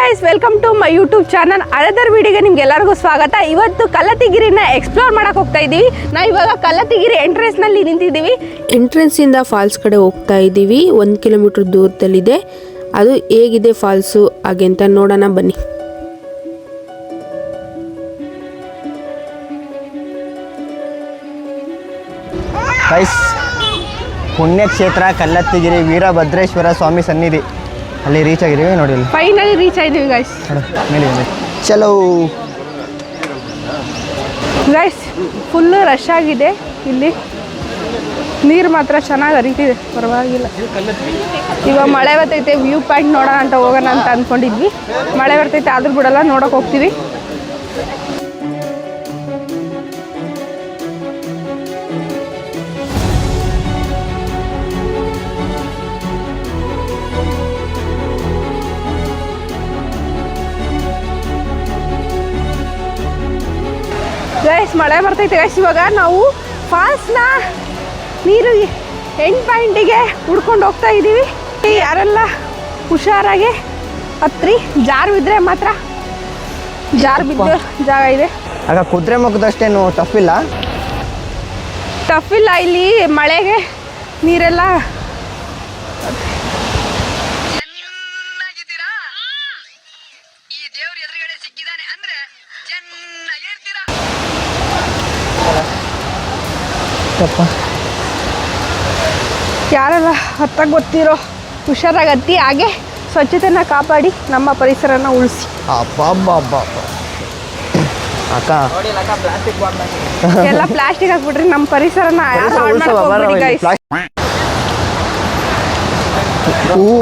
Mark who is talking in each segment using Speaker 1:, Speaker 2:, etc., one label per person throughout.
Speaker 1: Guys, welcome to my YouTube channel. Another ವಿಡಿಯೋಗೆ ನಿಮ್ಗೆಲ್ಲರಿಗೂ ಸ್ವಾಗತ. ಇವತ್ತು ಕಲ್ಲತ್ತಿಗಿರಿನ ಎಕ್ಸ್ಪ್ಲೋರ್ ಮಾಡಕ್ಕೆ ಹೋಗ್ತಾ ಇದ್ದೀವಿ. ನಾವು ಇವಾಗ ಕಲ್ಲತ್ತಿಗಿರಿ ಎಂಟ್ರೆನ್ಸ್ನಲ್ಲಿ ನಿಂತಿದ್ದೀವಿ.
Speaker 2: ಎಂಟ್ರೆನ್ಸಿಂದ ಫಾಲ್ಸ್ ಕಡೆ ಹೋಗ್ತಾ ಇದ್ದೀವಿ. 1 ಕಿಲೋಮೀಟರ್ ದೂರದಲ್ಲಿದೆ. ಅದು ಹೇಗಿದೆ ಫಾಲ್ಸು ಹಾಗೆ ಅಂತ ನೋಡೋಣ ಬನ್ನಿ.
Speaker 3: ಗೈಸ್, ಪುಣ್ಯಕ್ಷೇತ್ರ ಕಲ್ಲತ್ತಿಗಿರಿ ವೀರಭದ್ರೇಶ್ವರ ಸ್ವಾಮಿ ಸನ್ನಿಧಿ ಅಲ್ಲಿ ರೀಚ್ ಆಗಿದ್ದೀವಿ. ನೋಡಿ ಅಲ್ಲಿ
Speaker 1: ಫೈನಲಿ ರೀಚ್ ಆಗಿದ್ದೀವಿ ಗೈಸ್.
Speaker 3: ಮೇಲೆ ಚಲೋ
Speaker 1: ಗೈಸ್, ಫುಲ್ಲು ರಶ್ ಆಗಿದೆ. ಇಲ್ಲಿ ನೀರು ಮಾತ್ರ ಚೆನ್ನಾಗಿ ಹರಿತಿದೆ, ಪರವಾಗಿಲ್ಲ. ಇವಾಗ ಮಳೆ ಬರ್ತೈತೆ, ವ್ಯೂ ಪಾಯಿಂಟ್ ನೋಡೋಣ ಅಂತ ಹೋಗೋಣ ಅಂತ ಅಂದ್ಕೊಂಡಿದ್ವಿ. ಮಳೆ ಬರ್ತೈತೆ ಆದ್ರೂ ಬಿಡಲ್ಲ, ನೋಡೋಕೆ ಹೋಗ್ತೀವಿ. ಗೈಸ್, ಮಳೆ ಬರ್ತೈತೆ ಗೈಸ್. ಇವಾಗ ನಾವು ಫಾಲ್ಸ್ನ ನೀರು ಎಂಡ್ ಪಾಯಿಂಟಿಗೆ ಹುಡ್ಕೊಂಡು ಹೋಗ್ತಾ ಇದ್ದೀವಿ. ಯಾರೆಲ್ಲ ಹುಷಾರಾಗಿ ಹತ್ರಿ, ಜಾರು ಬಿದ್ದರೆ ಮಾತ್ರ ಜಾರು ಬಿದ್ದ ಜಾಗ ಇದೆ.
Speaker 3: ಆಗ ಕುದುರೆ ಮುಖದಷ್ಟೇನು ಟಫ್ ಇಲ್ಲ.
Speaker 1: ಇಲ್ಲಿ ಮಳೆಗೆ ನೀರೆಲ್ಲ ಯಾರೆಲ್ಲ ಹತ್ತಕ್ಕೆ ಗೊತ್ತಿರೋ ಹುಷಾರಾಗಿ ಹತ್ತಿ, ಹಾಗೆ ಸ್ವಚ್ಛತೆನ ಕಾಪಾಡಿ ನಮ್ಮ ಪರಿಸರನ ಉಳಿಸಿ.
Speaker 3: ಅಕ್ಕ
Speaker 1: ಎಲ್ಲ ಪ್ಲಾಸ್ಟಿಕ್ ಹಾಕ್ಬಿಟ್ರಿ, ನಮ್ಮ ಪರಿಸರನ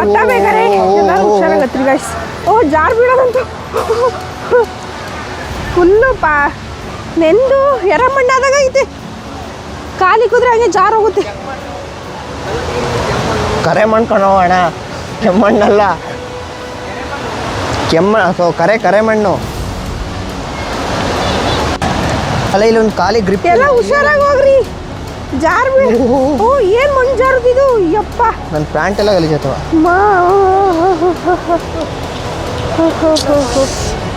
Speaker 1: ಹತ್ತಬೇಕಾರೆ ಎಲ್ಲರೂ ಹುಷಾರಾಗಿ ಹತ್ರಿ ಗೈಸ್. ಓ, ಜಾರ್ ಬೀಳೋದಂತೂ ಫುಲ್ಲು ನೆಂದು ಎರೆಮಣ್ಣಾದಾಗ ಐತೆ. ಖಾಲಿ ಕುದ್ರೆ ಹಂಗೆ ಜಾರ್ ಹೋಗುತ್ತೆ.
Speaker 3: ಕರೆ ಮಣ್ಣು ಕಣೋಣ, ಕೆಮ್ಮಣ್ಣಲ್ಲ, ಕರೆ ಮಣ್ಣು ಅಲ್ಲ. ಇಲ್ಲೊಂದು ಖಾಲಿ ಗ್ರಿಪ್.
Speaker 1: ಎಲ್ಲ ಹುಷಾರಾಗಿ ಹೋಗ್ರಿ, ಜಾರ್ ಓ, ಏನ್ ಮಣ್ಣು ಜಾರುತ್ತಿದು, ಯಪ್ಪ.
Speaker 3: ನನ್ನ ಪ್ಯಾಂಟ್ ಎಲ್ಲ ಗಲೀಜಾತವ.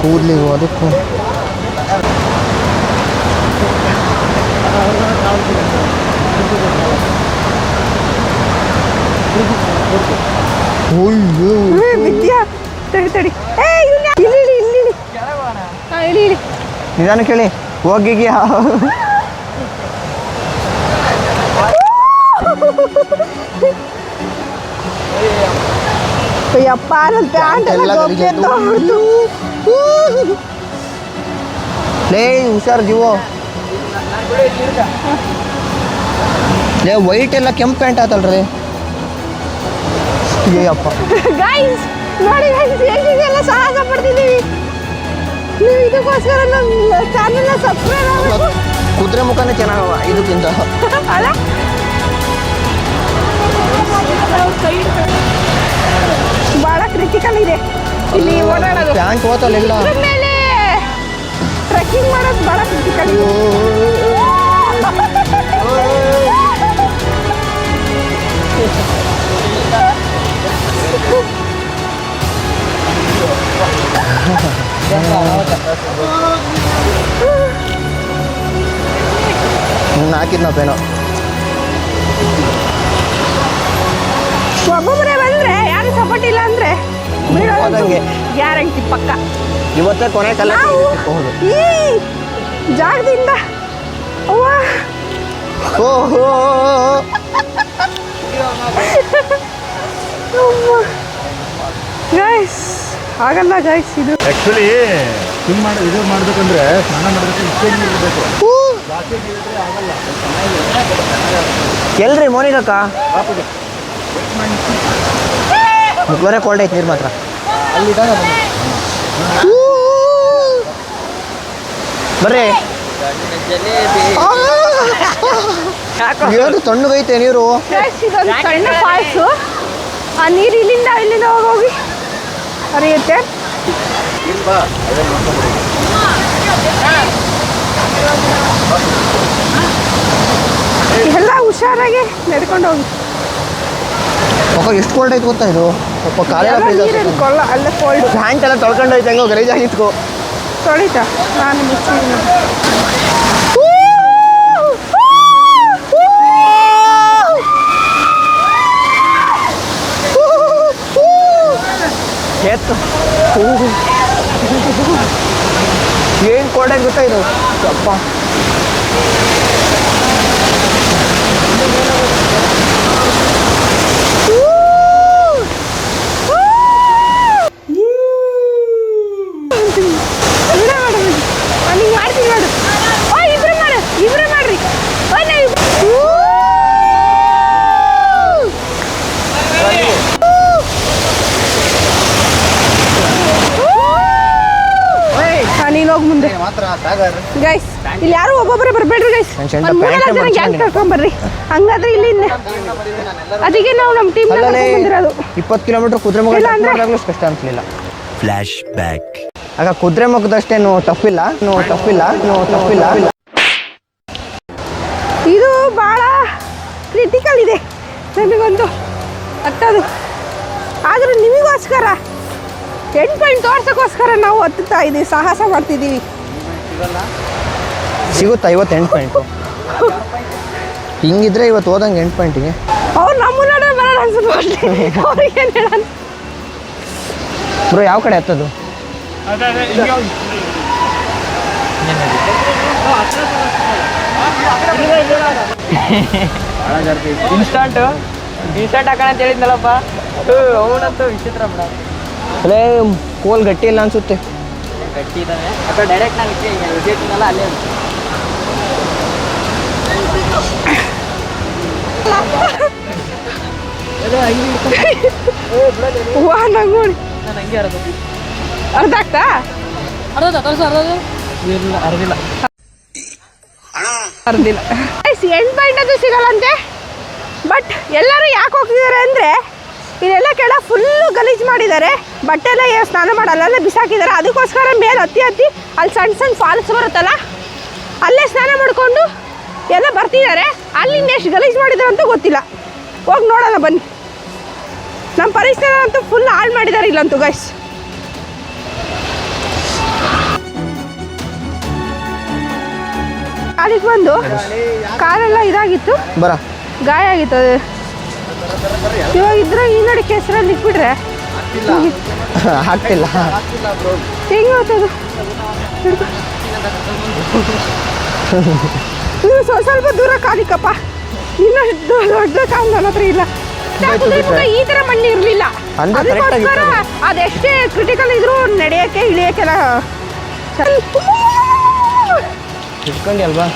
Speaker 3: ಕೂದ್ಲಿಗೂ ಅದಕ್ಕೂ
Speaker 1: ವಿದ್ಯಾ, ತಡಿ. ಇಳಿ.
Speaker 3: ನಿಧಾನ ಕೇಳಿ ಹೋಗಿಗ್ಯಾ.
Speaker 1: ಯಪ್ಪ, ನನ್ನ ಪ್ಯಾಂಟ್ ಎಲ್ಲ
Speaker 3: ಲೇ, ಹುಷಾರು ಜೀವೋ. ಲೇ, ವೈಟ್ ಎಲ್ಲ ಕೆಂಪು ಪ್ಯಾಂಟ್ ಆತಲ್ರಿ. ಅಪ್ಪ
Speaker 1: ಗೈಸ್, ನೋಡಿ ಗೈಸ್, ಹೇಗೆಲ್ಲ ಸಾಹಸ ಪಡ್ತಿದ್ದೀವಿ. ನೀವು ಇದಕ್ಕೋಸ್ಕರ ನಮ್ಮ ಚಾನೆಲ್ನ ಸಬ್ಸ್ಕ್ರೈಬ್ ಆಗಬೇಕು.
Speaker 3: ಕುದುರೆ ಮುಖನೇ ಚೆನ್ನಾಗವ ಇದಕ್ಕಿಂತ.
Speaker 1: ಅಲ್ಲ, ಭಾಳ ಕ್ರಿಟಿಕಲ್ ಇದೆ ಇಲ್ಲಿ ಓಡಾಡೋದು.
Speaker 3: ಪ್ಯಾಂಟ್ ಓತಲ್ಲ
Speaker 1: ಮೇಲೆ ಟ್ರೆಕ್ಕಿಂಗ್ ಮಾಡೋದು ಭಾಳ ಕ್ರಿಟಿಕಲ್ ಇದೆ.
Speaker 3: ಹಾಕಿದ್ನ ಪೇನೋ.
Speaker 1: ಒಬ್ಬೊಬ್ಬರೇ ಬಂದ್ರೆ ಯಾರು ಸಪೋರ್ಟ್ ಇಲ್ಲ ಅಂದ್ರೆ ಗ್ಯಾರಂಟಿ ಪಕ್ಕ.
Speaker 3: ಇವತ್ತೇ ಕೊನೆ ಕಲ್ಲ
Speaker 1: ಈ ಜಾಗದಿಂದ ಗೈಸ್, ಆಗಲ್ಲ ಗೈಸ್. ಇದು
Speaker 4: ಆ್ಯಕ್ಚುಲಿ ಇದು ಮಾಡಬೇಕಂದ್ರೆ ಸ್ನಾನ ಮಾಡೋದಕ್ಕೆ ಇಷ್ಟೇ ನೀರು ಬೇಕು.
Speaker 3: ಎಲ್ರಿ ಮೋನಿಕಕ್ಕ ಮುಗ್ವರೆ ಕೋಲ್ಡ್ ಐತೆ ನೀರು ಮಾತ್ರ. ಬರ್ರಿ, ಏನು ತಣ್ಣಗೈತೆ ನೀರು.
Speaker 1: ಇದೊಂದು ಸಣ್ಣ ಫಾಲ್ಸು. ಆ ನೀರು ಇಲ್ಲಿಂದ ಹೋಗಿ ಹರಿಯುತ್ತೆ. ಎಲ್ಲ ಹುಷಾರಾಗಿ ನಡ್ಕೊಂಡು ಹೋಗಿ.
Speaker 3: ಎಷ್ಟು ಕೋಲ್ಡ್ ಐತೆ ಗೊತ್ತಾ ಇದು ಪಾಪ ಕಾಲೆಲ್ಲ
Speaker 1: ನೀರಲ್ಲಿ ಕೊಲ್ಲ ಅಲ್ಲೇ ಕೋಲ್ಡ್.
Speaker 3: ಪ್ಯಾಂಟ್ ಎಲ್ಲ ತೊಳ್ಕೊಂಡೈತೆ ಹೆಂಗೋ ಗಲೀಜಾಗಿತ್ತು.
Speaker 1: ತೊಳಿತಾ ನಾನು ಮುಚ್ಚಿದ್ದೀನಿ.
Speaker 3: ಏನು ಕೋಲ್ಡ್ ಐತೆ ಗೊತ್ತಾ ಇದು ಅಪ್ಪ.
Speaker 1: ನೀನು ಹೋಗಿ ಮುಂದೆ
Speaker 3: ಮಾತ್ರ ಸಾಗರ್
Speaker 1: ಗೈಸ್. ಇಲ್ಲಿ ಯಾರು ಒಬ್ಬೊಬ್ಬರೇ ಬರಬೇಡ್ರಿ ಗೈಸ್. ಒಂದು 3-4 ಜನ ಗ್ಯಾಂಗ್ ಕರ್ಕೊಂಡ್ಬರ್ರಿ. ಹಂಗಾದ್ರೆ ಇಲ್ಲಿ ಅದಕ್ಕೆ ನಾವು ನಮ್ಮ ಟೀಮ್ ಬಂದಿರೋದು.
Speaker 3: 20 ಕಿಲೋಮೀಟರ್ ಕುದುರೆಮುಖ ಕಷ್ಟ ಅನ್ಸಲಿಲ್ಲ.
Speaker 5: Flash back.
Speaker 3: ಆಗ ಕುದುರೆಮುಖದಷ್ಟೇನು ಟಫಿಲ್ಲ.
Speaker 1: ಇದು ಭಾಳ ಕ್ರಿಟಿಕಲ್ ಇದೆ ನನಗಂತೂ ಹತ್ತದು. ಆದರೂ ನಿಮಗೋಸ್ಕರ 8 ಪಾಯಿಂಟ್ ತೋರ್ಸೋಕ್ಕೋಸ್ಕರ ನಾವು ಹತ್ತುತ್ತಾ ಇದ್ದೀವಿ, ಸಾಹಸ ಮಾಡ್ತಿದ್ದೀವಿ.
Speaker 3: ಸಿಗುತ್ತಾ 58 ಪಾಯಿಂಟು? ಹಿಂಗಿದ್ರೆ ಇವತ್ತು ಹೋದಂಗೆ 8 ಪಾಯಿಂಟಿಗೆ
Speaker 1: ಅವ್ರು ನಮ್ಮನ್ನ ಬರೋಣ ಅನ್ಸುತ್ತೆ ಅಷ್ಟೇ. ಅವ್ರಿಗೆ ಏನು ಹೇಳೋಣ
Speaker 3: ಬ್ರೋ, ಯಾವ ಕಡೆ ಹತ್ತದು?
Speaker 6: ಇನ್ಸ್ಟಂಟ್ ಹಾಕೋಣ ಅಂತ ಹೇಳಿದ್ನಲ್ಲಪ್ಪ, ಅವನಂತೂ ವಿಚಿತ್ರ ಬಿಡ.
Speaker 3: ಅಲ್ಲೇ ಕೋಲ್ ಗಟ್ಟಿ ಇಲ್ಲ ಅನ್ಸುತ್ತೆ.
Speaker 6: ಗಟ್ಟಿ ಇದ್ದಾವೆ ಅಥವಾ ಡೈರೆಕ್ಟ್ ನಾನು ವಿಕೆಟ್ನಲ್ಲ ಅಲ್ಲೇ
Speaker 1: ವಾ ನಂಗೆ ನೋಡಿ
Speaker 6: ನಾನು ಹಂಗೆ ಅರ್ಧ
Speaker 1: ಅರ್ಧ ಆಗ್ತಾ
Speaker 6: ಅರ್ದಿಲ್ಲ
Speaker 1: ಅರ್ದಿಲ್ಲ. 8 ಪಾಯಿಂಟ್ ಅದು ಸಿಗಲ್ಲಂತೆ. ಬಟ್ ಎಲ್ಲರೂ ಯಾಕೆ ಹೋಗ್ತಿದ್ದಾರೆ ಅಂದರೆ ಇದೆಲ್ಲ ಕೆಳ ಫುಲ್ಲು ಗಲೀಜು ಮಾಡಿದ್ದಾರೆ. ಬಟ್ಟೆ ಎಲ್ಲ ಸ್ನಾನ ಮಾಡಿ ಅಲ್ಲಲ್ಲೇ ಬಿಸಾಕಿದ್ದಾರೆ. ಅದಕ್ಕೋಸ್ಕರ ಮೇಲೆ ಹತ್ತಿ ಅಲ್ಲಿ ಸಣ್ಣ ಫಾಲ್ಸ್ ಬರುತ್ತಲ್ಲ ಅಲ್ಲೇ ಸ್ನಾನ ಮಾಡಿಕೊಂಡು ಎಲ್ಲ ಬರ್ತಿದ್ದಾರೆ. ಅಲ್ಲಿಂದ ಎಷ್ಟು ಗಲೀಜು ಮಾಡಿದ್ದಾರೆ ಅಂತ ಗೊತ್ತಿಲ್ಲ. ಹೋಗಿ ನೋಡೋಣ ಬನ್ನಿ. ನಮ್ಮ ಪರಿಸರ ಅಂತೂ ಫುಲ್ ಹಾಳು ಮಾಡಿದ್ದಾರೆ ಇಲ್ಲಂತೂ ಗೈಸ್. ಅದಕ್ಕೆ ಬಂದು ಕಾಲೆಲ್ಲ ಇದಾಗಿತ್ತು,
Speaker 3: ಬರ
Speaker 1: ಗಾಯ ಆಗಿತ್ತು. ಅದು ಇವಾಗ ಇದ್ರೆ ಈ ನಡಿ ಕೆಸರಲ್ಲಿ ಇಟ್ಬಿಟ್ರೆ
Speaker 3: ಆಗ್ತಿಲ್ಲ.
Speaker 1: ಹೆಂಗೆ ಹೋಗ್ತದು? ನೀವು ಸ್ವಲ್ಪ ದೂರ ಕಾಲಿಕಪ್ಪ. ಇನ್ನಷ್ಟು ದೊಡ್ಡ ಕಾಲು ನನ್ನ ಹತ್ರ ಇಲ್ಲ. ಈ ಥರ ಮಣ್ಣು ಇರಲಿಲ್ಲ.
Speaker 3: ಅಂದ್ರೆ
Speaker 1: ಅದಕ್ಕೋಸ್ಕರ ಅದೆಷ್ಟೇ ಕ್ರಿಟಿಕಲ್ ಇದ್ರೂ ನಡೆಯೋಕ್ಕೆ ಇಳಿಯೋಕ್ಕೆಲ್ಲ
Speaker 3: ಇಟ್ಕೊಂಡಿ ಅಲ್ವಾ?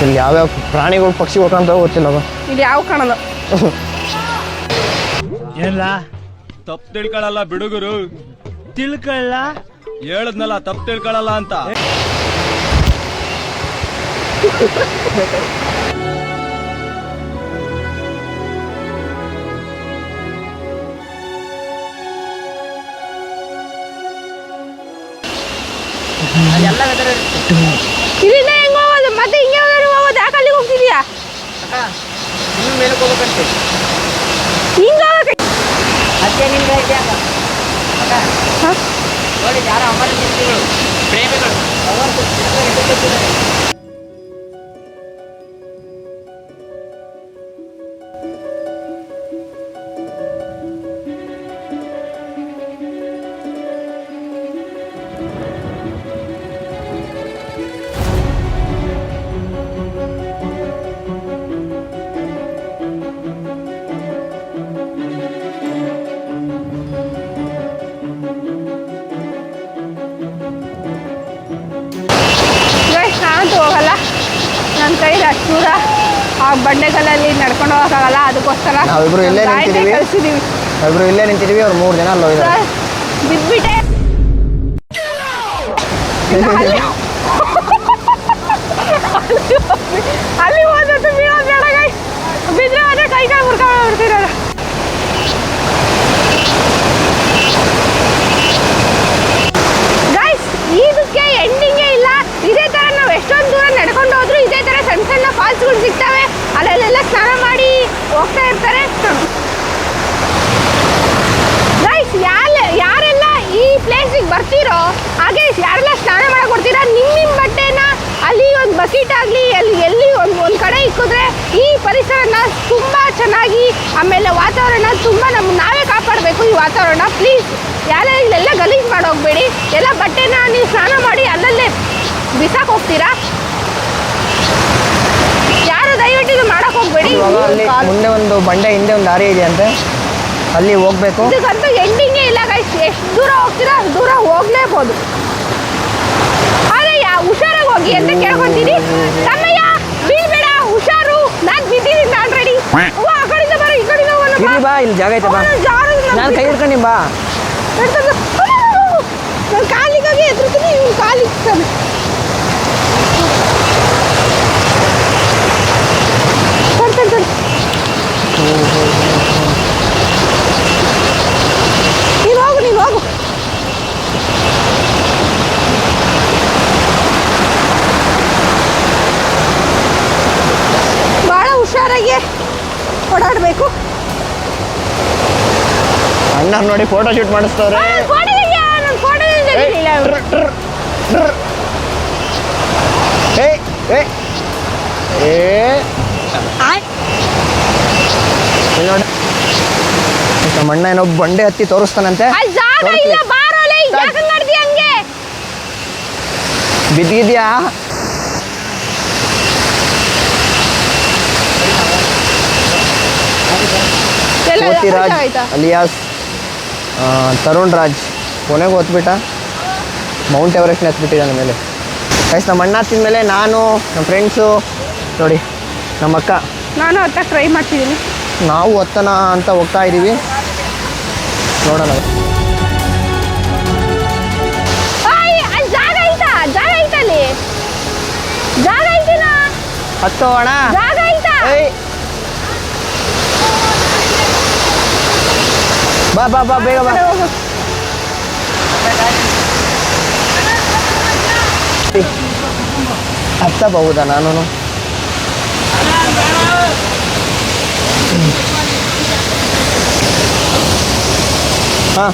Speaker 3: ಇಲ್ಲಿ ಯಾವ್ಯಾವ ಪ್ರಾಣಿಗಳು ಪಕ್ಷಿ ಹೋಗ್ಕೊಂತ ಗೊತ್ತಿಲ್ಲವ.
Speaker 1: ಇಲ್ಲಿ ಯಾವ ಕಾಣಲ್ಲ.
Speaker 7: ಏನ್ಲ ತಪ್ಪು ತಿಳ್ಕೊಳಲ್ಲ ಬಿಡುಗರು, ತಿಳ್ಕೊಳ್ಳ ಹೇಳದ್ನಲ್ಲ ತಪ್ಪು ತಿಳ್ಕೊಳಲ್ಲ ಅಂತ.
Speaker 1: ಇಲ್ಲಿಂದ ಹೆಂಗೆ ಹೋಗೋದು? ಮತ್ತೆ ಹಿಂಗೆ ಹೋಗೋದು? ಯಾಕೆ ಅಲ್ಲಿಗೆ ಹೋಗ್ತಿದ್ಯಾ?
Speaker 6: ಇನ್ನು ಮೇಲಕ್ಕೆ ಹೋಗ್ಬೇಕಂತೆ.
Speaker 1: ಹಿಂಗೆ ಹೋಗಕ್ಕೆ
Speaker 6: ಅದೇ ನಿಮ್ಗೆ ಇದೆಯಾ ನೋಡಿ, ಯಾರೋ ಅಮರ ಜೀವಿಗಳು ಪ್ರೇಮಿಗಳು
Speaker 1: ನಾನಂತೂ ಹೋಗಲ್ಲ. ನನ್ನ ಕೈಲಿ ಅಷ್ಟೂರ ಆ ಬಂಡೆಗಳಲ್ಲಿ ನಡ್ಕೊಂಡು ಹೋಗೋಕ್ಕಾಗಲ್ಲ. ಅದಕ್ಕೋಸ್ಕರ
Speaker 3: ನಾವಿಬ್ರು ಇಲ್ಲೇ ನಿಂತಿದ್ದೀವಿ.
Speaker 1: ಕಳಿಸಿದ್ದೀವಿ.
Speaker 3: ಇಬ್ರು ಇಲ್ಲೇ ನಿಂತಿದ್ದೀವಿ. ಅವ್ರು 3 ಜನ ಅಲ್ಲ ಹೋಗಿದ್ದಾರೆ.
Speaker 1: ಬಿದ್ಬಿಟ್ಟೆ ಅಲ್ಲಿ ಹೋದ್ಬಿಟ್ಟು ಬೀಳೋದು ಬೇಡ ಗೈ. ಬಿದ್ದರೆ ಹೋದ್ರೆ ಕೈ ಕಾಲು ಮುರ್ಕೊಂಡು ಬಿಡ್ತಿರೋದು. ಗೈಸ್, ಇದಕ್ಕೆ ಎಂಡಿಂಗೇ ಇಲ್ಲ. ಇದೇ ಥರ ನಾವು ಎಷ್ಟೊಂದು ದೂರ ನಡ್ಕೊಂಡು ಹೋದ್ರು ಇದೇ ಥರ ಸಣ್ಣ ಸಣ್ಣ ಫಾಲ್ಸ್ಗಳು ಸಿಗ್ತವೆ. ಅಲ್ಲೆಲ್ಲ ವಾತಾವರಣ ತುಂಬ ನಾವೇ ಕಾಪಾಡಬೇಕು ಈ ವಾತಾವರಣ. ಪ್ಲೀಸ್ ಯಾರೇ ಇಲ್ಲೆಲ್ಲ ಗಲೀಜು ಮಾಡೋಗ್ಬೇಡಿ. ಎಲ್ಲ ಬಟ್ಟೆನ ನೀವು ಸ್ನಾನ ಮಾಡಿ ಅಲ್ಲಲ್ಲೇ ಬಿಸಾಕ್ ಹೋಗ್ತೀರಾ. ಯಾರು ದಯವಿಟ್ಟು ಇದು ಮಾಡಕ್ ಹೋಗ್ಬೇಡಿ.
Speaker 3: ಅಲ್ಲಿ ಮುಂದೆ ಒಂದು ಬಂಡೆ ಹಿಂದೆ ಒಂದು ದಾರಿ ಇದೆ ಅಂತೆ, ಅಲ್ಲಿ ಹೋಗ್ಬೇಕು.
Speaker 1: ಇದಕ್ಕಂತೂ ಎಂಡಿಂಗೇ ಇಲ್ಲ ಗೈಸ್. ಎಷ್ಟು ದೂರ ಹೋಗ್ತೀರಾ ಅಷ್ಟು ದೂರ ಹೋಗ್ಲೇಬೋದು. ಆದರೆ ಹುಷಾರಾಗಿ ಹೋಗಿ ಅಂತ ಕೇಳ್ಕೊಂತೀನಿ. ತಮ್ಮಯ್ಯ ಬೀಳ್ಬೇಡ, ಹುಷಾರು. ನಾನು ಬಿದ್ದಿದ್ದೀನಿ ಆಲ್ರೆಡಿ. ಆ ಕಡೆಯಿಂದ ಬರೋ ಈ ಕಡೆಯಿಂದ
Speaker 3: ಇಲ್ಲಿ ಬಾ, ಇಲ್ಲಿ ಜಾಗ ಐತೆ ಬಾ, ನಾನು ಕೈ ಹಿಡ್ಕೊಂಡು ಬಾ.
Speaker 1: ನಾನು ಕಾಲಿಗಾಗಿ ಎದುರ್ತೀನಿ, ಇವ್ನು ಕಾಲಿಗೆ ನೀನು ಹೋಗು. ಭಾಳ ಹುಷಾರಾಗಿ ಓಡಾಡಬೇಕು.
Speaker 3: ಅಣ್ಣ ನೋಡಿ ಫೋಟೋ ಶೂಟ್ ಮಾಡಿಸ್ತವ್ರೆ. ನೋಡಿ ನಮ್ಮ ಅಣ್ಣ ಏನೋ ಬಂಡೆ ಹತ್ತಿ ತೋರಿಸ್ತಾನಂತೆ. ಬಿದ್ದಿದ್ಯಾ? ಕೋತಿರಾಜ್ ಅಲಿಯಾಸ್ ತರುಣ್ ರಾಜ್ ಕೊನೆಗೆ ಹೊತ್ಬಿಟ್ಟ. ಮೌಂಟ್ ಎವರೆಸ್ಟ್ನ ಹತ್ಬಿಟ್ಟಿದ್ದಾನೆ ಮೇಲೆ. ಗೈಸ್ ನಮ್ಮ ಅಣ್ಣ ಹತ್ತಿದ ಮೇಲೆ ನಾನು, ನಮ್ಮ ಫ್ರೆಂಡ್ಸು, ನೋಡಿ ನಮ್ಮ ಅಕ್ಕ,
Speaker 1: ನಾನು ಹತ್ತಕ್ಕೆ ಟ್ರೈ ಮಾಡ್ತಿದ್ದೀನಿ.
Speaker 3: ನಾವು ಹತ್ತನ ಅಂತ ಹೋಗ್ತಾ ಇದ್ದೀವಿ. ನೋಡೋಣ. ಹತ್ತೋಣ. ಬಾ ಬಾ ಬಾ, ಬೇಗ ಬಾ. ಹತ್ತಬಹುದಾ ನಾನು? ಹಾಂ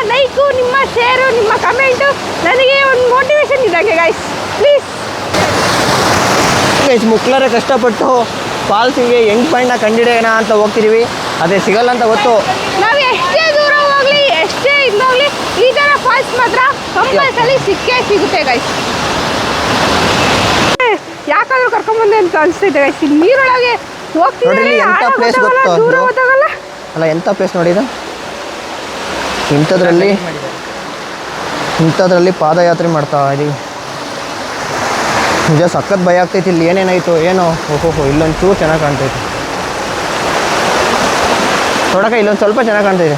Speaker 1: ಲೈಕು, ನಿಮ್ಮ ಶೇರು, ನಿಮ್ಮ ಕಮೆಂಟು ನನಗೆ ಒಂದು ಮೋಟಿವೇಶನ್ ಇದ್ದಂಗೆ ಗೈಸ್. ಪ್ಲೀಸ್
Speaker 3: ಗೈಸ್, ಮುಕ್ಲರೆ ಕಷ್ಟಪಟ್ಟು ಫಾಲ್ಸಿಗೆ ಎಂಡ್ ಪಾಯಿಂಟ್ನ ಕಂಡಿಡಿಯೋಣ ಅಂತ ಹೋಗ್ತಿದ್ದೀವಿ. ಅದೇ ಸಿಗಲ್ಲ ಅಂತ ಗೊತ್ತು.
Speaker 1: ನಾವು ಎಷ್ಟೇ ದೂರ ಹೋಗ್ಲಿ, ಎಷ್ಟೇ ಇಲ್ಲೋಗ್ಲಿ, ಈ ಥರ ಫಾಲ್ಸ್ ಮಾತ್ರ ಕಂಪಲ್ಸರಿ ಸಿಕ್ಕೇ ಸಿಗುತ್ತೆ ಗೈಸ್. ಯಾಕಾದ್ರೂ ಕರ್ಕೊಂಬಂದೆ ಅಂತ ಅನಿಸ್ತೈತೆ ಗೈಸ್. ನೀರೊಳಗೆ ಹೋಗ್ತಿದ್ರೆ
Speaker 3: ಎಂಥ ಪ್ಲೇಸ್ ಗೊತ್ತು
Speaker 1: ದೂರ ಹೋದಾಗಲ್ಲ.
Speaker 3: ಅಲ್ಲ, ಎಂಥ ಪ್ಲೇಸ್ ನೋಡಿದ. ಇಂಥದ್ರಲ್ಲಿ ಪಾದಯಾತ್ರೆ ಮಾಡ್ತಾ ಇದೀವಿ. ನಿಜ ಸಖತ್ ಭಯ ಆಗ್ತೈತಿ. ಇಲ್ಲಿ ಏನೇನಾಯಿತು ಏನೋ. ಓಹೋ, ಇಲ್ಲೊಂದು ಚೂರು ಚೆನ್ನಾಗಿ ಕಾಣ್ತೈತಿ ನೋಡಕ್ಕ. ಇಲ್ಲೊಂದು ಸ್ವಲ್ಪ ಚೆನ್ನಾಗಿ ಕಾಣ್ತೈತೆ.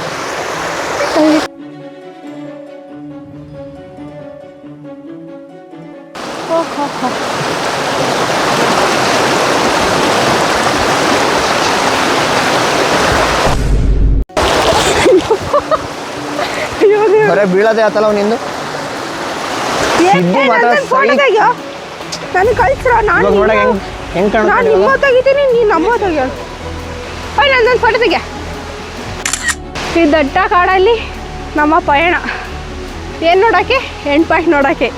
Speaker 3: ಬರೇ ಬೀಳೋದೇ ಆತಲ್ಲ ನಿಂದು.
Speaker 1: ನನಗೆ ಕಳ್ಸ್ರ. ನಾನು
Speaker 3: ನೋಡಕ್ಕೆ ಹೆಂಗೆ ಕಾಣುತ್ತೆ.
Speaker 1: ನಿಮ್ಮ ತೆಗಿತೀನಿ, ನೀನು ನಮ್ಮ ತೆಗಿಯೋ. ನನ್ನೊಂದು ಫೋಟೋ ತೆಗಿಯ. ಈ ದಟ್ಟ ಕಾಡಲ್ಲಿ ನಮ್ಮ ಪಯಣ ಏನು ನೋಡೋಕ್ಕೆ, ಎಂಡ್ ಪಾಯಿಂಟ್ ನೋಡೋಕ್ಕೆ.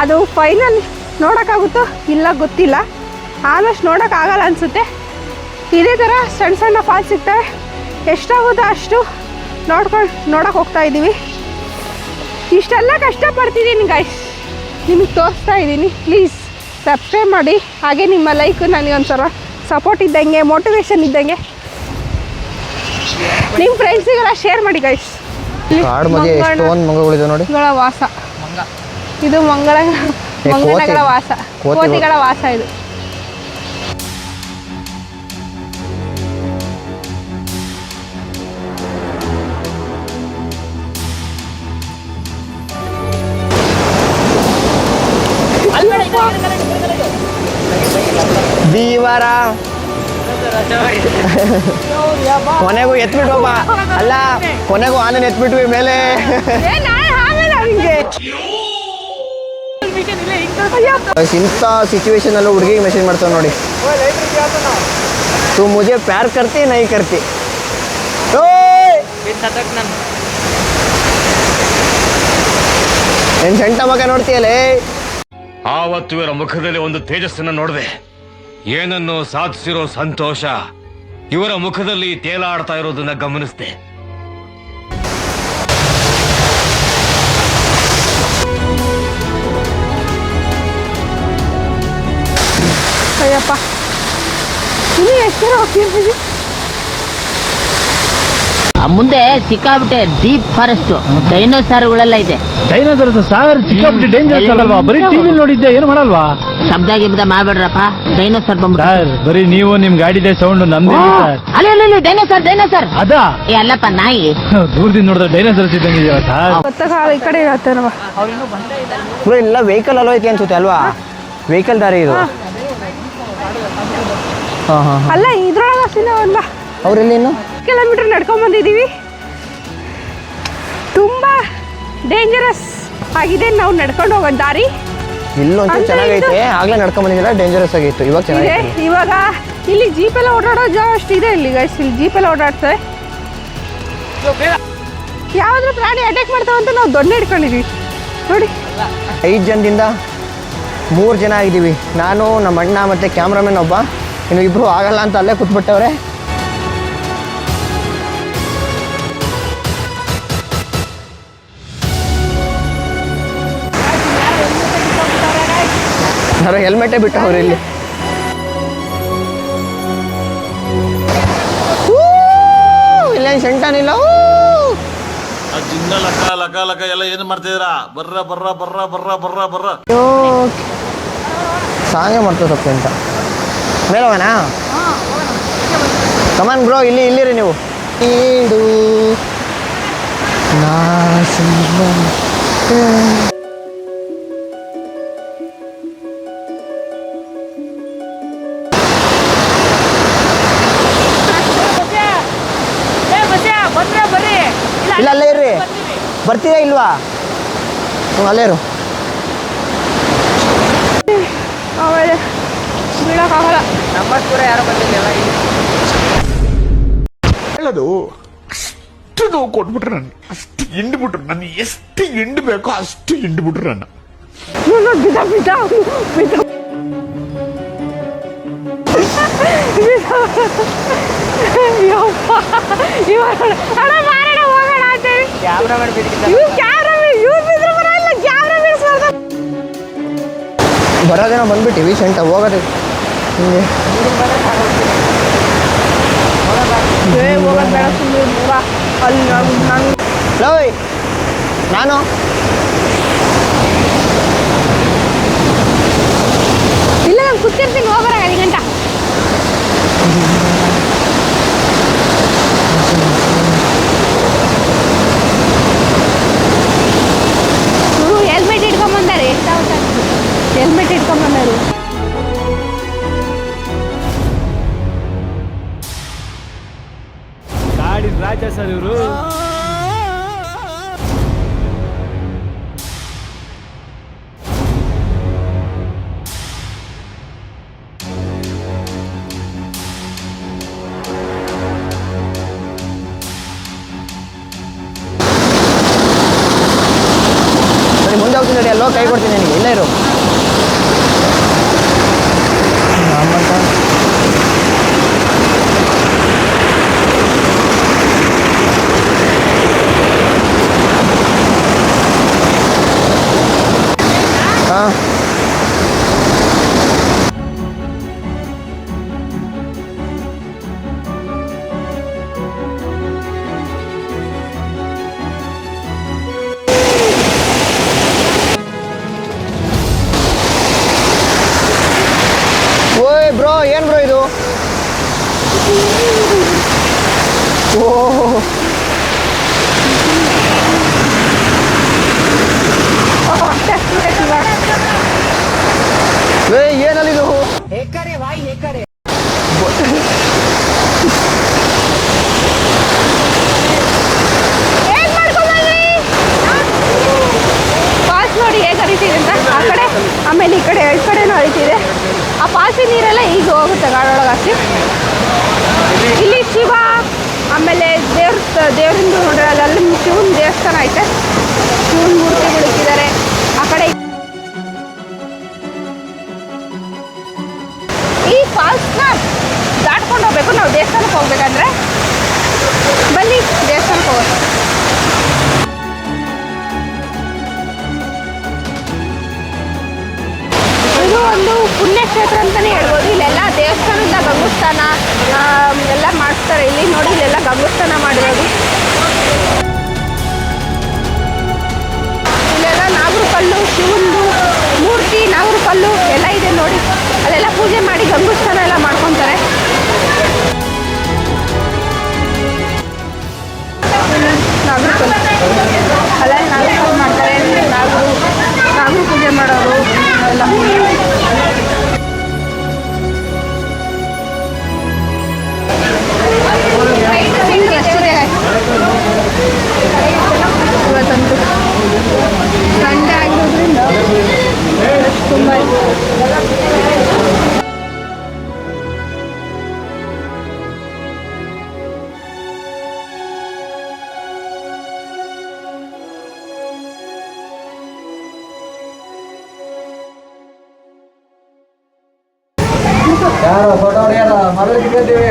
Speaker 1: ಅದು ಫೈನಲ್ ನೋಡೋಕ್ಕಾಗುತ್ತೋ ಇಲ್ಲ ಗೊತ್ತಿಲ್ಲ. ಆಲ್ಮೋಸ್ಟ್ ನೋಡೋಕ್ಕಾಗಲ್ಲ ಅನಿಸುತ್ತೆ. ಇದೇ ಥರ ಸಣ್ಣ ಸಣ್ಣ ಫಾಲ್ಸ್ ಸಿಗ್ತವೆ. ಎಷ್ಟಾಗುತ್ತೋ ಅಷ್ಟು ನೋಡೋಕೆ ಹೋಗ್ತಾ ಇದ್ದೀವಿ. ಇಷ್ಟೆಲ್ಲ ಕಷ್ಟಪಡ್ತಿದ್ದೀನಿ ಗೈಸ್, ನಿಮಗೆ ತೋರಿಸ್ತಾ ಇದ್ದೀನಿ. ಪ್ಲೀಸ್ ಸಬ್ಸ್ಕ್ರೈಬ್ ಮಾಡಿ. ಹಾಗೆ ನಿಮ್ಮ ಲೈಕ್ ನನಗೊಂಥರ ಸಪೋರ್ಟ್ ಇದ್ದಂಗೆ, ಮೋಟಿವೇಶನ್ ಇದ್ದಂಗೆ. ನಿಮ್ಮ ಫ್ರೆಂಡ್ಸಿಗೆಲ್ಲ ಶೇರ್ ಮಾಡಿ ಗೈಸ್.
Speaker 3: ಕಾಡು ಮಧ್ಯೆ ಎಷ್ಟೊಂದು ಮಂಗಗಳಿದೆ ನೋಡಿ.
Speaker 1: ವಾಸ ಇದು ಮಂಗನಗಳ ವಾಸ, ಕೋತಿಗಳ ವಾಸ ಇದು.
Speaker 3: ದೀವಾರ ಕೊನೆಗೂ ಎತ್ಬಿಟ್ವಪ್ಪ. ಅಲ್ಲ, ಕೊನೆಗೂ ಆನೆನ ಎತ್ಬಿಟ್ವಿ ಮೇಲೆ. ಇಂಥ ಸಿಚುವೇಶನಲ್ಲೂ ಹುಡುಗಿಗೆ ಮೆಸೇಜ್ ಮಾಡ್ತಾವೆ ನೋಡಿ. तू मुझे प्यार करती नहीं करती? ಏನ್ ಸೆಂಟ ಮಗ ನೋಡ್ತೀಯಲೇ?
Speaker 7: ಆವತ್ತು ಇವರ ಮುಖದಲ್ಲಿ ಒಂದು ತೇಜಸ್ಸನ್ನು ನೋಡಿದೆ. ಏನನ್ನು ಸಾಧಿಸಿರೋ ಸಂತೋಷ ಇವರ ಮುಖದಲ್ಲಿ ತೇಲಾಡ್ತಾ ಇರೋದನ್ನ ಗಮನಿಸಿದೆ.
Speaker 1: ಅಯ್ಯಪ್ಪ, ಇನ್ನು ಎಷ್ಟು ಹೋಗ್ತಿರ್ತೀವಿ?
Speaker 8: ಮುಂದೆ ಸಿಕ್ಕಾಬಿಟ್ಟೆ ಡೀಪ್ ಫಾರೆಸ್ಟ್ ಡೈನೋಸಾರ್ಗಳೆಲ್ಲ ಇದೆ.
Speaker 4: ಡೈನೋಸರ್ ಸಾರ್ ಸಿಕ್ಕಾಪಟ್ಟೆ ಡೇಂಜರಸ್ ಅಲ್ವಾ? ಬರೀ ಟಿವಿ ನೋಡಿದ್ದೆ, ಏನು ಮಾಡಲ್ವಾ?
Speaker 8: ಶಬ್ದ ಗಿಬ್ದ ಮಾಡ್ಬೇಡ್ರಪ್ಪ, ಡೈನೋಸಾರ್ ಬಂದ್ಬಿಟ್ಟು.
Speaker 4: ಸರ್ ಬರೀ ನೀವು ನಿಮ್ ಗಾಡಿದೆ ಸೌಂಡ್ ನಮ್ದು ಸರ್.
Speaker 8: ಅಲ್ಲ ಡೈನೋಸಾರ್
Speaker 4: ಅದಾ
Speaker 8: ಏ ಅಲ್ಲಪ್ಪ ನಾಯಿ.
Speaker 4: ದೂರದಿಂದ ನೋಡಿದ್ರೆ ಡೈನೋಸರ್ಸ್ ಇದ್ದಂಗಿದೆಯಾ ಸರ್?
Speaker 1: ಗೊತ್ತಾಗ ಈ ಕಡೆ ಇರತ್ತೇನವ.
Speaker 3: ಬ್ರೋ ಇಲ್ಲ ವೆಹಿಕಲ್ ಅಲ್ಲೋ ಐತಿ ಅನ್ಸುತ್ತೆ ಅಲ್ವಾ? ವೆಹಿಕಲ್ ದಾರಿ ಇದು. ಹಾಂ ಹಾಂ
Speaker 1: ಅಲ್ಲ ಇದ್ರೊಳಗೆ ಅಲ್ಲ,
Speaker 3: ಅವ್ರೆಲ್ಲಿ ಇನ್ನು
Speaker 1: ಕಿಲೋಮೀಟರ್ ನಡ್ಕೊಂಡ್ ಬಂದಿದ್ದೀವಿ. ತುಂಬ ಡೇಂಜರಸ್ ಆಗಿದೆ ನಾವು ನಡ್ಕೊಂಡು ಹೋಗೋ ದಾರಿ.
Speaker 3: ಇಲ್ಲೊಂಚೂರು
Speaker 1: ಅಂದ್ರೆ
Speaker 3: ಚೆನ್ನಾಗೈತೆ, ಆಗ್ಲೇ ನಡ್ಕೊಂಡ್ ಬಂದಿದ್ದೀರಾ, ಡೇಂಜರಸ್ ಆಗಿತ್ತು, ಇವಾಗ
Speaker 1: ಇದೆ.
Speaker 3: ಚೆನ್ನಾಗಿದೆ.
Speaker 1: ಇವಾಗ ಇಲ್ಲಿ ಜೀಪ್ ಎಲ್ಲ ಓಡಾಡೋ ಅಷ್ಟು ಇದೆ ಇಲ್ಲಿ ಗೈಸ್. ಇಲ್ಲಿ ಜೀಪ್ ಎಲ್ಲ ಓಡಾಡ್ತವೆ. ಯಾವ್ದಾದ್ರು ಪ್ರಾಣಿ ಅಟ್ಯಾಕ್ ಮಾಡ್ತಾವಂತ ನಾವು ದೊಡ್ಡ ಹಿಡ್ಕೊಂಡಿದ್ವಿ ನೋಡಿ.
Speaker 3: 5 ಜನದಿಂದ 3 ಜನ ಆಗಿದ್ದೀವಿ. ನಾನು, ನಮ್ಮ ಅಣ್ಣ ಮತ್ತು ಕ್ಯಾಮ್ರಾಮನ್ ಒಬ್ಬ. ಇನ್ನು ಇಬ್ಬರು ಆಗಲ್ಲ ಅಂತ ಅಲ್ಲೇ ಕೂತ್ಬಿಟ್ಟವ್ರೆ. ಯಾರೋ ಹೆಲ್ಮೆಟೇ ಬಿಟ್ಟವ್ರೆ ಇಲ್ಲಿ. ಇಲ್ಲೇನು ಸೆಂಟನಿಲ್ಲ.
Speaker 9: ಜಿಂಗ ಲಕ ಲಕ ಲಕ ಎಲ್ಲ ಏನು ಮಾಡ್ತಿದ್ದೀರಾ? ಬರ್ರ
Speaker 3: ಸಾಂಗೇ ಮಾಡ್ತದೆ ಸ್ವಲ್ಪ ಅಂತ ಮೇಲೆ ಹೋಗೋಣ. ಕಮಾನ್ ಬ್ರೋ, ಇಲ್ಲಿರಿ ನೀವು. ಈಡು ಇಲ್ಲ ಅಲ್ಲೇ ಇರ್ರಿ. ಬರ್ತೀರಾ ಇಲ್ವಾ? ಅಲ್ಲೇ ಇರು.
Speaker 1: ಆಮೇಲೆ ಬೀಳಕ್ಕಾಗಲ್ಲ.
Speaker 6: ನಮ್ಮ ಕೂಡ ಯಾರು ಬಂದಿಲ್ಲ.
Speaker 9: ಹೇಳೋದು ಅಷ್ಟು ನೋವು ಕೊಟ್ಬಿಟ್ರು, ನನ್ನ ಅಷ್ಟು ಹಿಂಡ್ಬಿಟ್ರು, ನನ್ನ ಎಷ್ಟು ಹಿಂಡ್ ಬೇಕೋ ಅಷ್ಟು ಹಿಂಡ್ಬಿಟ್ರು ನನ್ನ.
Speaker 3: ಬರೋದೇನೋ ಬಂದ್ಬಿಟ್ಟಿವಿ, ಸೆಂಟ ಹೋಗೋದು ಹಿಂಗೆ.
Speaker 1: ಹೋಗೋದು ಬೇಡ, ಸುಮ್ಮನೆ ದೂರ. ಅಲ್ಲಿ ನಾನು ಇಲ್ಲ, ನಾನು ಕೂತಿರ್ತೀನಿ, ಹೋಗೋಣ 5 ಗಂಟೆ. ಹೆಲ್ಮೆಟ್ ಇಟ್ಕೊಂಬಂದಾರೆ, ಹೆಲ್ಮೆಟ್ ಇಟ್ಕೊಂಬಂದಾರೆ.
Speaker 4: ಗಾಡಿ ರಾಜ ಸರ್ ಇವರು.
Speaker 3: ಮುಂದೆ ಹೋಗ್ತೀನಿ ನೋಡಿ, ಅಲ್ಲೋ ಕೈ ಕೊಡ್ತೀನಿ ನನಗೆ. ಇಲ್ಲ ಇರು. ಹಾಂ ಬ್ರೋ, ಏನು ಬ್ರೋ ಇದು? ಓಹ್ ಏನಲ್ಲಿದು?
Speaker 1: ಫಾಲ್ಸ್ ನೋಡಿ ಹೇಗೆ ಹರಿತೀವಿ ಅಂತ. ಆ ಕಡೆ ಆಮೇಲೆ ದೇವಸ್ಥಾನ ಐತೆ, ಶಿವನ ಮೂರ್ತಿಗಳು ಇಟ್ಟಿದ್ದಾರೆ. ಆ ಕಡೆ ಈ ಫಾಲ್ಸ್ನ ದಾಟ್ಕೊಂಡು ಹೋಗ್ಬೇಕು ನಾವು ದೇವಸ್ಥಾನಕ್ಕೆ ಹೋಗ್ಬೇಕಂದ್ರೆ. ಬನ್ನಿ ದೇವಸ್ಥಾನಕ್ಕೆ ಹೋಗೋಣ. ಇದು ಒಂದು ಪುಣ್ಯಕ್ಷೇತ್ರ ಅಂತಲೇ ಹೇಳ್ಬೋದು. ಇಲ್ಲೆಲ್ಲ ದೇವಸ್ಥಾನದಿಂದ ಗಂಗೋಸ್ನಾನ ಎಲ್ಲ ಮಾಡಿಸ್ತಾರೆ. ಇಲ್ಲಿ ನೋಡಿ, ಇಲ್ಲೆಲ್ಲ ಗಂಗೋಸ್ನಾನ ಮಾಡಿರೋದು. ಇಲ್ಲೆಲ್ಲ ನಾಗರ ಕಲ್ಲು, ಶಿವಂದು ಮೂರ್ತಿ, ನಾಗರ ಕಲ್ಲು ಎಲ್ಲ ಇದೆ ನೋಡಿ. ಅಲ್ಲೆಲ್ಲ ಪೂಜೆ ಮಾಡಿ ಗಂಗೋಸ್ನಾನ ಎಲ್ಲ ಮಾಡ್ಕೊತಾರೆ. ನಾಗರ ಕಲ್ಲು ಅಲ್ಲೆಲ್ಲ ನಾಗರ ಕಲ್ಲು ಮಾಡ್ತಾರೆ. ನಾಗರ ಪೂಜೆ ಮಾಡೋರು ಎಲ್ಲ. ಇವತ್ತಂತೂ ಸಂಡೆ ಆಗಿರೋದ್ರಿಂದ ತುಂಬ
Speaker 3: ಯಾರು ಫೋಟೋ ಹೊಡೆಯೋಣ? ಮರಳಿ ಸಿಗ್ತೀವಿ.